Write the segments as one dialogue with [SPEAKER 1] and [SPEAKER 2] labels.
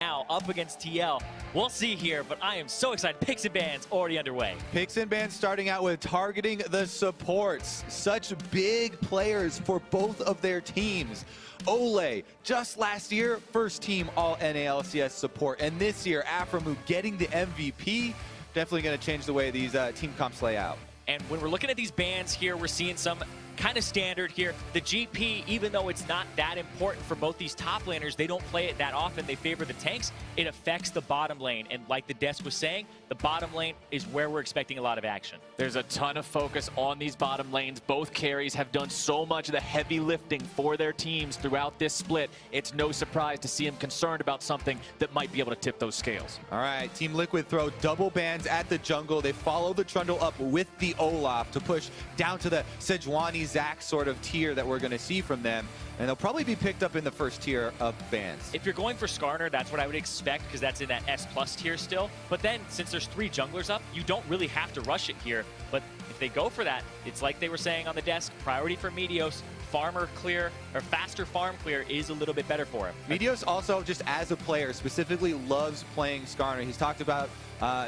[SPEAKER 1] now up against TL. We'll see here, but I am so excited. Picks and bans already underway.
[SPEAKER 2] Picks and bans starting out with targeting the supports. Such big players for both of their teams. Ole, just last year, first team all NALCS support. And this year, Aframu getting the MVP. Definitely going to change the way these team comps lay out.
[SPEAKER 1] And when we're looking at these bans here, we're seeing some kind of standard here. The GP, even though it's not that important for both these top laners, they don't play it that often. They favor the tanks. It affects the bottom lane. And like the desk was saying, the bottom lane is where we're expecting a lot of action.
[SPEAKER 3] There's a ton of focus on these bottom lanes. Both carries have done so much of the heavy lifting for their teams throughout this split. It's no surprise to see them concerned about something that might be able to tip those scales.
[SPEAKER 2] All right, Team Liquid throw double bans at the jungle. They follow the Trundle up with the Olaf to push down to the Sejuani Zac sort of tier that we're going to see from them. And they'll probably be picked up in the first tier of bans.
[SPEAKER 1] If you're going for Skarner, that's what I would expect because that's in that S+ tier still. But then, since there's 3 junglers up, you don't really have to rush it here. But if they go for that, it's like they were saying on the desk, priority for Meteos, farmer clear, or faster farm clear is a little bit better for him.
[SPEAKER 2] Meteos also, just as a player, specifically loves playing Skarner. He's talked about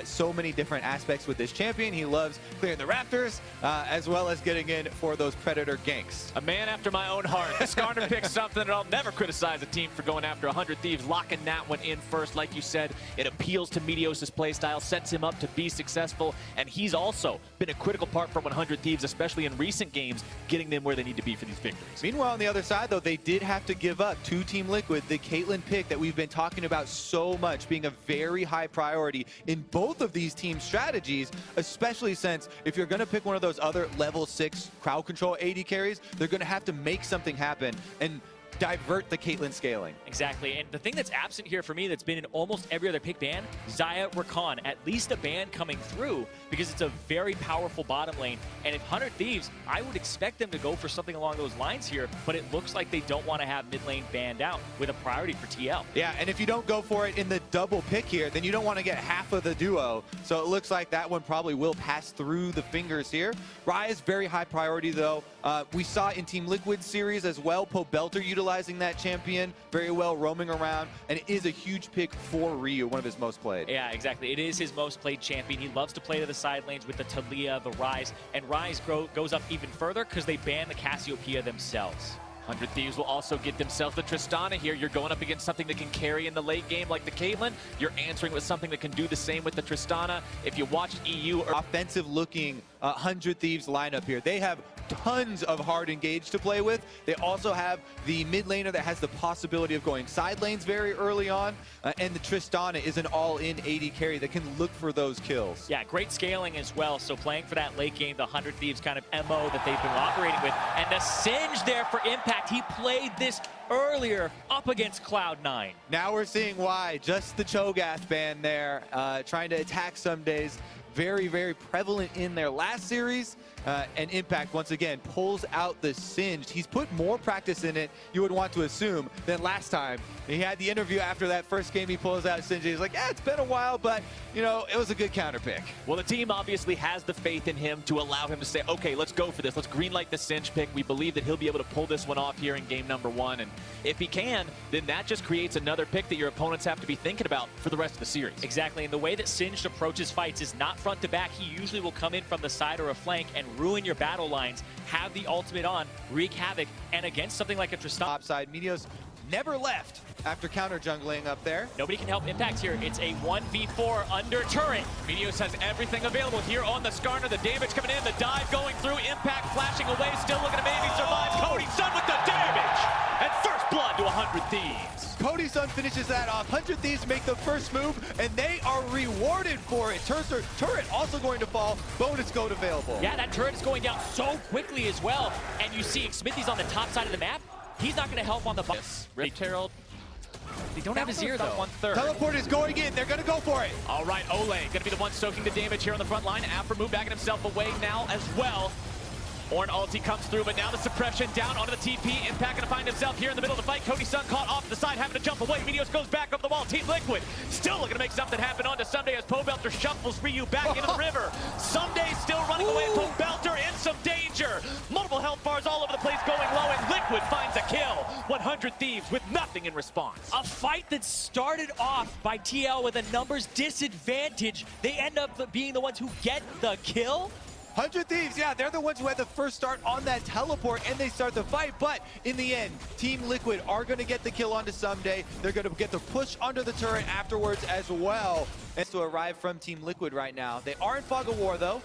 [SPEAKER 2] so many different aspects with this champion. He loves clearing the Raptors, as well as getting in for those Predator ganks.
[SPEAKER 3] A man after my own heart. Skarner picks something that I'll never criticize a team for going after 100 Thieves, locking that one in first. Like you said, it appeals to Meteos' playstyle, sets him up to be successful, and he's also been a critical part for 100 Thieves, especially in recent games, getting them where they need to be for these victories.
[SPEAKER 2] Meanwhile, on the other side, though, they did have to give up to Team Liquid the Caitlyn pick that we've been talking about so much, being a very high priority in both of these team strategies, especially since if you're going to pick one of those other level 6 crowd control AD carries, they're going to have to make something happen and divert the Caitlyn scaling.
[SPEAKER 1] Exactly, and the thing that's absent here for me that's been in almost every other pick ban, Xayah Rakan, at least a ban coming through because it's a very powerful bottom lane. And if 100 Thieves, I would expect them to go for something along those lines here, but it looks like they don't want to have mid lane banned out with a priority for TL.
[SPEAKER 2] Yeah, and if you don't go for it in the double pick here, then you don't want to get half of the duo. So it looks like that one probably will pass through the fingers here. Raya's very high priority though. We saw in Team Liquid series as well, Pobelter utilizing that champion very well, roaming around, and it is a huge pick for Ryu, one of his most played.
[SPEAKER 1] Yeah, exactly. It is his most played champion. He loves to play to the side lanes with the Taliyah, the Ryze, and Ryze goes up even further because they ban the Cassiopeia themselves.
[SPEAKER 3] 100 Thieves will also get themselves the Tristana here. You're going up against something that can carry in the late game like the Caitlyn. You're answering with something that can do the same with the Tristana. If you watch EU or
[SPEAKER 2] offensive looking 100 Thieves lineup here, they have tons of hard engage to play with. They also have the mid laner that has the possibility of going side lanes very early on, and the Tristana is an all-in AD carry that can look for those kills.
[SPEAKER 1] Yeah, great scaling as well. So playing for that late game, the 100 Thieves kind of MO that they've been operating with, and the Singe there for impact. He played this earlier up against Cloud9.
[SPEAKER 2] Now we're seeing why. Just the Cho'Gath ban there, trying to attack some days. Very, very prevalent in their last series. And Impact, once again, pulls out the Singed. He's put more practice in it, you would want to assume, than last time. He had the interview after that first game, he pulls out Singed. He's like, yeah, it's been a while, but, you know, it was a good counter pick.
[SPEAKER 3] Well, the team obviously has the faith in him to allow him to say, okay, let's go for this. Let's greenlight the Singed pick. We believe that he'll be able to pull this one off here in game number 1. And if he can, then that just creates another pick that your opponents have to be thinking about for the rest of the series.
[SPEAKER 1] Exactly, and the way that Singed approaches fights is not front to back. He usually will come in from the side or a flank and ruin your battle lines, have the ultimate on, wreak havoc, and against something like a Tristana.
[SPEAKER 2] Topside, Meteos never left after counter jungling up there.
[SPEAKER 1] Nobody can help Impact here. It's a 1v4 under turret.
[SPEAKER 3] Meteos has everything available here on the Skarner. The damage coming in, the dive going through, Impact flashing away, still looking to maybe survive. Cody Sun with the damage! And first blood to 100 Thieves.
[SPEAKER 2] Cody Sun finishes that off. 100 Thieves make the first move, and they are rewarded for it. Turret also going to fall. Bonus goat available.
[SPEAKER 1] Yeah, that turret is going down so quickly as well. And you see Smithy's on the top side of the map. He's not going to help on the bottom.
[SPEAKER 3] Rift Herald.
[SPEAKER 1] They don't have his ear, though.
[SPEAKER 3] 1/3.
[SPEAKER 2] Teleport is going in. They're going to go for it.
[SPEAKER 3] All right, Ole going to be the one soaking the damage here on the front line. Aframu backing himself away now as well. Ornn ulti comes through, but now the suppression down onto the TP. Impact gonna find himself here in the middle of the fight. Cody Sun caught off the side, having to jump away. Meteos goes back up the wall. Team Liquid still looking to make something happen onto Someday as Pobelter shuffles Ryu back into the river. Someday still running away. Pobelter in some danger. Multiple health bars all over the place going low, and Liquid finds a kill. 100 Thieves with nothing nothing in response.
[SPEAKER 1] A fight that started off by TL with a numbers disadvantage. They end up being the ones who get the kill.
[SPEAKER 2] 100 Thieves, yeah, they're the ones who had the first start on that teleport, and they start the fight. But in the end, Team Liquid are going to get the kill onto Someday. They're going to get the push under the turret afterwards as well. And to arrive from Team Liquid right now. They are in Fog of War, though.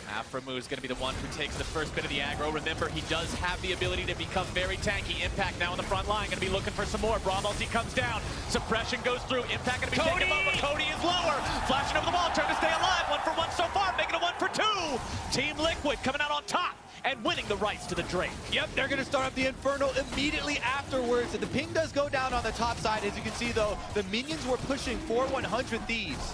[SPEAKER 3] Aframu is going to be the one who takes the first bit of the aggro. Remember, he does have the ability to become very tanky. Impact now on the front line, going to be looking for some more. Braum ulti comes down. Suppression goes through. Impact going to be taken over. Cody is lower. Flashing over the wall, trying to stay alive. 1 for 1 so far, making it 1 for 2. Team Liquid coming out on top and winning the rights to the Drake.
[SPEAKER 2] Yep, they're going to start up the Infernal immediately afterwards. And the ping does go down on the top side. As you can see, though, the minions were pushing for 100 Thieves.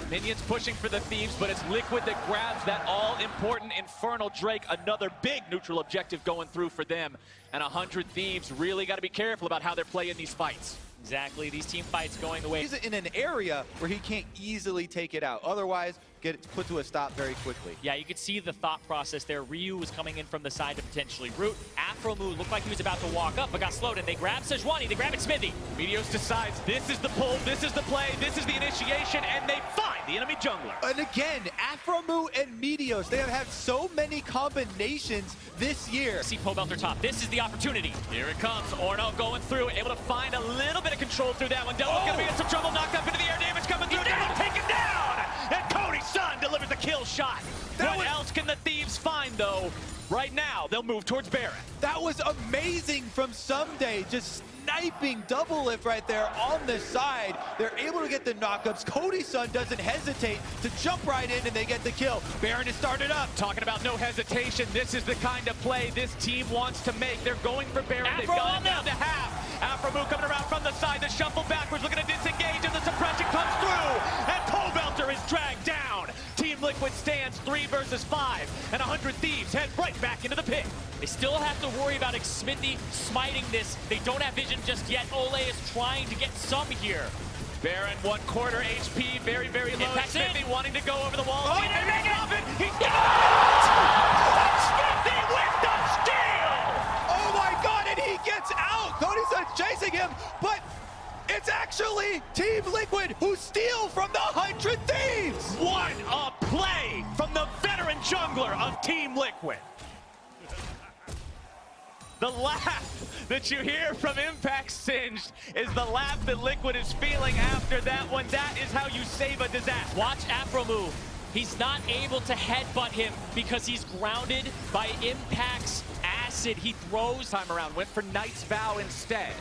[SPEAKER 3] Minions pushing for the Thieves, but it's Liquid that grabs that all-important Infernal Drake. Another big neutral objective going through for them. And 100 Thieves really got to be careful about how they're playing these fights.
[SPEAKER 1] Exactly, these team fights going the way.
[SPEAKER 2] He's in an area where he can't easily take it out. Otherwise, get it put to a stop very quickly.
[SPEAKER 1] Yeah, you could see the thought process there. Ryu was coming in from the side to potentially root. Aframu looked like he was about to walk up, but got slowed, and they grab Sejuani, they grab it Smithy.
[SPEAKER 3] Meteos decides this is the pull, this is the play, this is the initiation, and they find the enemy jungler.
[SPEAKER 2] And again, Aframu and Meteos, they have had so many combinations this year.
[SPEAKER 1] See Pobelter top, this is the opportunity.
[SPEAKER 3] Here it comes, Orno going through, able to find a little bit of control through that one. Delvin's gonna be in some trouble, knocked up into the air, damage coming through, Delvin taken down! And Cody's son delivers the kill shot. What else can the Thieves find, though? Right now, they'll move towards Baron.
[SPEAKER 2] That was amazing from Someday, just sniping double lift right there on the side. They're able to get the knockups. Cody's son doesn't hesitate to jump right in, and they get the kill. Baron is started up.
[SPEAKER 3] Talking about no hesitation, this is the kind of play this team wants to make. They're going for Baron. They've got him down to half. Aframu coming around from the side, the shuffle backwards, looking to disengage, and the suppression comes through, and Pobelter is dragged down. Team Liquid stands 3 versus 5, and 100 Thieves head right back into the pit.
[SPEAKER 1] They still have to worry about Smithy smiting this. They don't have vision just yet. Ole is trying to get some here.
[SPEAKER 3] Baron, 1/4 HP, very, very low. Smithy wanting to go over the wall.
[SPEAKER 1] Oh,
[SPEAKER 3] he
[SPEAKER 1] they make it!
[SPEAKER 3] He's got it! Smithy with the steal!
[SPEAKER 2] Oh my god, and he gets out! Cody's son chasing him, but it's actually Team Liquid who steal from the 100 Thieves!
[SPEAKER 3] What a play from the veteran jungler of Team Liquid. The laugh that you hear from Impact Singed is the laugh that Liquid is feeling after that one. That is how you save a disaster.
[SPEAKER 1] Watch Aframu. He's not able to headbutt him because he's grounded by Impact's acid. He throws
[SPEAKER 3] Time around, went for Knight's Vow instead.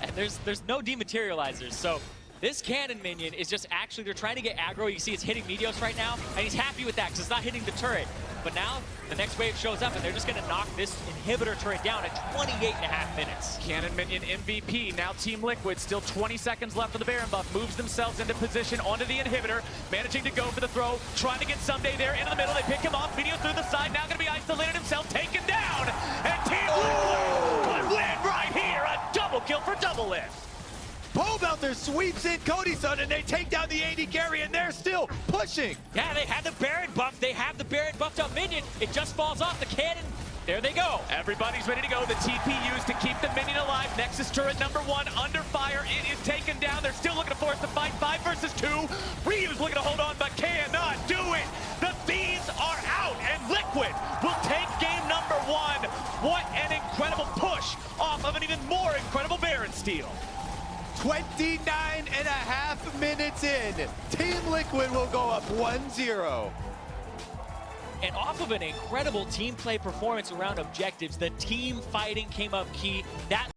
[SPEAKER 1] and there's no dematerializers, so this cannon minion is just actually, they're trying to get aggro. You see it's hitting Meteos right now, and he's happy with that because it's not hitting the turret. But now, the next wave shows up, and they're just going to knock this inhibitor turret down at 28.5 minutes.
[SPEAKER 3] Cannon minion MVP, now Team Liquid, still 20 seconds left on the Baron buff, moves themselves into position onto the inhibitor, managing to go for the throw, trying to get Someday there into the middle. They pick him off, Meteos through the side, now going to be isolated himself, taken down, and Team Liquid could win right here, a double kill for double lift.
[SPEAKER 2] Pobelter sweeps in Cody's son, and they take down the AD carry, and they're still pushing.
[SPEAKER 1] Yeah, they have the Baron buff. They have the Baron buffed up minion. It just falls off the cannon. There they go.
[SPEAKER 3] Everybody's ready to go. The TP used to keep the minion alive. Nexus turret number 1 under fire. It is taken down. They're still looking to force the fight. 5 versus 2. Ryu's looking to hold on, but cannot do it. The Thieves are out, and Liquid will take game number 1. What an incredible push off of an even more incredible Baron steal.
[SPEAKER 2] 29.5 minutes in, Team Liquid will go up 1-0.
[SPEAKER 1] And off of an incredible team play performance around objectives, the team fighting came up key. That